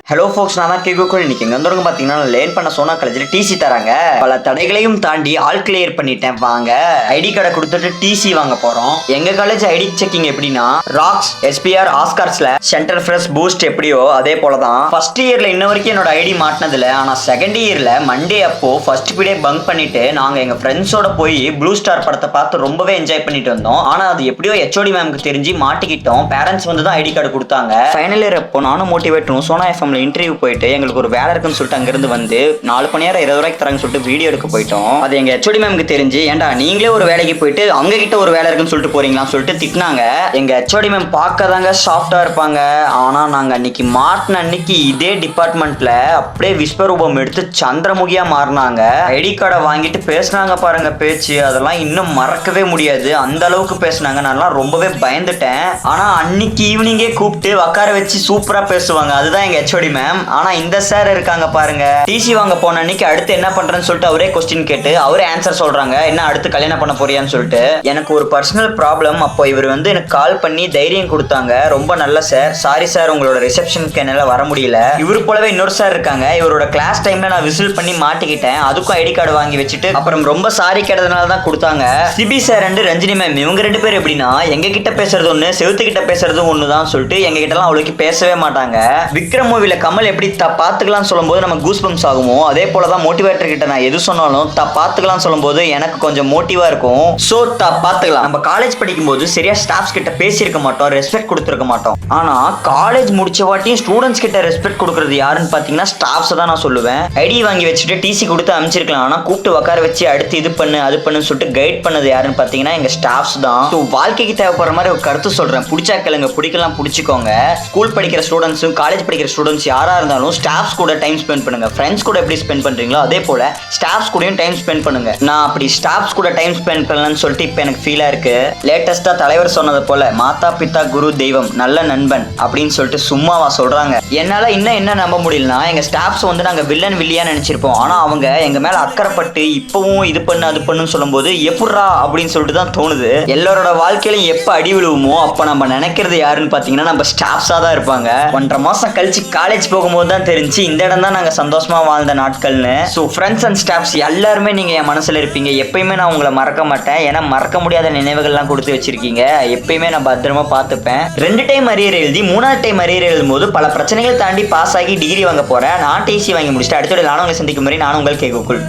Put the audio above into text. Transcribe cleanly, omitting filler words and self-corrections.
Hello ஃபோக்ஸ், நான் தான் கேகோக்குள். இன்னைக்கு எங்க வந்துருங்க பாத்தீங்கன்னா லேர்ன் பண்ண சோனா காலேஜ்ல டிசி தராங்க. பல தடைகளையும் தாண்டி ஆல் கிளியர் பண்ணிட்டேன். வாங்க ஐடி கார்டை கொடுத்துட்டு டிசி வாங்க போறோம். எங்க காலேஜ் ஐடி செக்கிங் எப்படின்னா ராக்ஸ், எஸ்பிஆர், ஆஸ்கார்ஸ்ல சென்டர் ஃப்ரெஷ் பூஸ்ட் எப்படியோ அதே போலதான். ஃபர்ஸ்ட் இயர்ல இன்ன வரைக்கும் என்னோட ஐடி மாட்டினதுல, ஆனா செகண்ட் இயர்ல மண்டே அப்போ ஃபர்ஸ்ட் பீரியட் பங்க் பண்ணிட்டு நாங்க எங்க ஃப்ரெண்ட்ஸோட போய் ப்ளூ ஸ்டார் படத்தை பார்த்து ரொம்பவே என்ஜாய் பண்ணிட்டு வந்தோம். ஆனா அது எப்படியோ ஹெச்ஓடி மேம்க்கு தெரிஞ்சு மாட்டிக்கிட்டோம். பேரண்ட்ஸ் வந்து தான் ஐடி கார்டு கொடுத்தாங்க. ஃபைனல் இயர் அப்போ நானும் மோட்டிவேட்டரும் சோனா எஃப்எம்ல இன்டர்வியூ போயிட்டு எங்களுக்கு ஒரு வேலை இருக்குன்னு சொல்லிட்டு அங்கிருந்து வந்து 4 மணி நேரம் 20 ரூபாய்க்கு தராங்கன்னு சொல்லிட்டு வீடியோ எடுக்க போயிட்டோம். அது எங்க ஹெச்ஓடி மேம்க்கு தெரிஞ்சு, ஏன்டா நீங்களே ஒரு வேலைக்கு போயிட்டு அவங்க கிட்ட ஒரு வேலை இருக்குன்னு சொல்லிட்டு போறீங்களான்னு சொல்லிட்டு திட்டினாங்க. எங்க ஹெச்ஓடி மேம் பார்க்கதாங்க சாஃப்டா இருப்பாங்க. ஆனா நாங்க அன்னைக்கு மாட்டின அன்னைக்கு இதே டிபார்ட்மெண்ட்ல அப்படியே விஸ்வரூபம் எடுத்து சந்திரமுகியா மாறினாங்க. ஐடி கார்டை வாங்கிட்டு பேசினாங்க பாருங்க பேச்சு, அதெல்லாம் இன்னும் மறக்கவே முடியாது. அந்த அளவுக்கு பேசினாங்க. நான் ரொம்பவே பயந்துட்டேன். ஆனா அன்னைக்கு ஈவினிங்கே கூப்பிட்டு உட்கார வச்சு சூப்பரா பேசுவாங்க. அதுதான் எங்க ஹெச்ஓடி மேம். ஆனா இந்த சார் இருக்காங்க பாருங்க, டிசி வாங்க போன அன்னைக்கு அடுத்து என்ன பண்றேன்னு சொல்லிட்டு அவரே கொஸ்டின் கேட்டு அவரே ஆன்சர் சொல்றாங்க. என்ன அடுத்து கல்யாணம் பண்ண போறியான்னு சொல்லிட்டு. எனக்கு ஒரு பர்சனல் ப்ராப்ளம். அப்போ இவர் வந்து எனக்கு கால் பண்ணி தைரியம் கொடுத்தாங்க. ரொம்ப நல்ல சார், சாரி சார் உங்களோட ரிசப்ஷனுக்கு என்னால வர முடியல. இவரு போலவே இன்னொரு சார் இருக்காங்க. இவரோட கிளாஸ் டைம்ல நான் விசில் பண்ணி மாட்டிக்கிட்டேன். அதுக்கும் ஐடி கார்டு வாங்கி வச்சுட்டு அப்புறம் ரொம்ப சாரி கேட்டதுனால தான் கொடுத்தாங்க. Sibi sir and Ranjini ma'am இவங்க 2 பேர் எப்படின்னா எங்க கிட்ட பேசுறது ஒண்ணு, செவுத்து கிட்ட பேசுறது ஒண்ணுதான் சொல்லிட்டு எங்க கிட்ட எல்லாம் அவ்வளவுக்கு பேசவே மாட்டாங்க. விக்ரம் மூவில கமல் எப்படி பாத்துக்கலாம் சொல்லும்போது நம்ம கூஸ் பம்ப்ஸ் ஆகுமோ, அதே போலதான் மோட்டிவேட்டர் கிட்ட நான் எது சொன்னாலும் பாத்துக்கலாம் சொல்லும்போது எனக்கு கொஞ்சம் மோட்டிவா இருக்கும். சோ பாத்துக்கலாம். நம்ம காலேஜ் படிக்கும்போது சரியா ஸ்டாஃப்ஸ் கிட்ட பேசியிருக்க மாட்டோம், ரெஸ்பெக்ட் கொடுத்துருக்க மாட்டோம். ஆனா காலேஜ் முடிச்ச வாட்டியும் ஸ்டூடெண்ட்ஸ் கிட்ட ரெஸ்பெக்ட் கொடுக்கறது யாருன்னு பாத்தீங்கன்னா ஸ்டாஃப்ஸ் தான் நான் சொல்லுவேன். ஐடி வாங்கி வச்சுட்டு டிசி கொடுத்து அமைச்சிருக்கலாம். ஆனா கூப்பிட்டு உட்கார வச்சு அடுத்து இது பண்ணு அது பண்ணுன்னு சொல்லிட்டு கைட் பண்ணது யாருன்னு பாத்தீங்கன்னா எங்க ஸ்டாஃப்ஸ் தான். ஸோ வாழ்க்கைக்கு தேவைப்படுற மாதிரி ஒரு கருத்து சொல்றேன். பிடிச்சா கேளுங்க, பிடிக்கலாம் பிடிச்சிக்கோங்க. ஸ்கூல் படிக்கிற ஸ்டூடெண்ட்ஸும் காலேஜ் படிக்கிற ஸ்டூடெண்ட்ஸ் யாரா இருந்தாலும் ஸ்டாஃப்ஸ் கூட டைம் ஸ்பெண்ட் பண்ணுங்க. ஃப்ரெண்ட்ஸ் கூட எப்படி ஸ்பெண்ட் பண்றீங்களோ அதே போல ஸ்டாஃப்ஸ் கூடயும் டைம் ஸ்பெண்ட் பண்ணுங்க. நான் அப்படி ஸ்டாஃப்ஸ் கூட டைம் ஸ்பெண்ட் பண்ணலன்னு சொல்லிட்டு இப்போ எனக்கு ஃபீலா இருக்கு. லேட்டஸ்டா தலைவர் சொன்னது போல மாதா பிதா குரு தெய்வம் நல்ல நண்பன் அப்படின்னு சொல்லிட்டு சும்மாவா சொல்றாங்க. என்னால இன்னும் என்ன நம்ப முடியலன்னா எங்க ஸ்டாஃப்ஸ் வந்து நாங்க வில்லன் வில்லியா நினைச்சிருப்போம். ஆனா அவங்க எங்க மேல அக்கறைப்பட்டு இப்பவும் இது பண்ணு அது பண்ணுன்னு சொல்லும்போது எப்படா அப்படின்னு சொல்லிட்டு தான் தோணுது. எல்லாரோட வாழ்க்கையிலும் எப்ப அடி விழுவுமோ அப்ப நம்ம நினைக்கிறது யாருன்னு பாத்தீங்கன்னா நம்ம ஸ்டாஃப்ஸா தான் இருப்பாங்க. 1.5 மாசம் கழிச்சு காலேஜ் போகும்போது தான் தெரிஞ்சு இந்த இடம் தான் நாங்க சந்தோஷமா வாழ்ந்த நாட்கள்னு. ஸோ ஃப்ரெண்ட்ஸ் அண்ட் ஸ்டாஃப்ஸ் எல்லாருமே நீங்க என் மனசுல இருப்பீங்க. எப்பயுமே நான் உங்களை மறக்க மாட்டேன். ஏன்னா மறக்க முடியாத நினைவுகள்லாம் கொடுத்து வச்சிருக்கீங்க. எப்பயுமே நான் பத்திரமா பார்த்துப்பேன். 2 டைம் அரியர் எழுதி 3ஆவது டைம் அரியர் எழுதும் போது பல பிரச்சனைகள் தாண்டி பாஸ் ஆகி டிகிரி வாங்க போறேன். நான் டிசி வாங்கி முடிச்சுட்டு அடுத்த நானும் உங்களை சந்திக்கும் மாதிரி நானும் உங்கள் கேகோக்குள்.